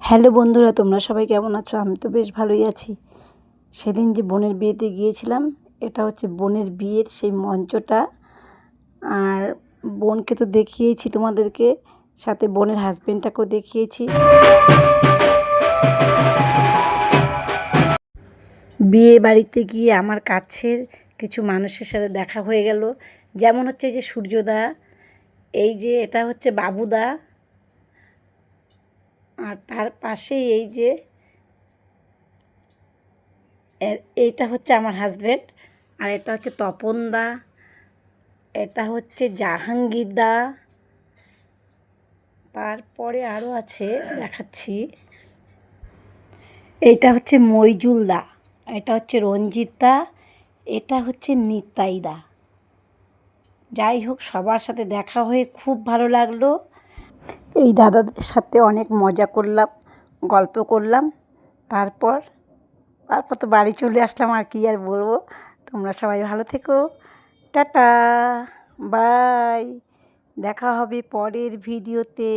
Hello বন্ধুরা, তোমরা সবাই কেমন আছো? আমি তো বেশ ভালোই আছি। সেদিন যে বোনের বিয়েতে গিয়েছিলাম, এটা হচ্ছে বোনের বিয়ের সেই মঞ্চটা। আর বোনকে তো দেখিয়েছি তোমাদেরকে, সাথে বোনের হাজবেন্ডটাকেও দেখিয়েছি। বিয়ে বাড়িতে গিয়ে আমার কাছের কিছু মানুষের সাথে দেখা হয়ে গেল। যেমন হচ্ছে এই যে সূর্যদা, এই যে এটা হচ্ছে বাবুদা, আর তার পাশেই এই যে এইটা হচ্ছে আমার হাজব্যান্ড, আর এটা হচ্ছে তপনদা, এটা হচ্ছে জাহাঙ্গীরদা, তারপরে আরও আছে দেখাচ্ছি। এইটা হচ্ছে মইজুলদা, এটা হচ্ছে রঞ্জিতদা, এটা হচ্ছে নিতাইদা। যাই হোক, সবার সাথে দেখা হয়ে খুব ভালো লাগলো। এই দাদাদের সাথে অনেক মজা করলাম, গল্প করলাম। তারপর তারপর তো বাড়ি চলে আসলাম, আর কি আর বলবো। তোমরা সবাই ভালো থেকো, টাটা, বাই। দেখা হবে পরের ভিডিওতে।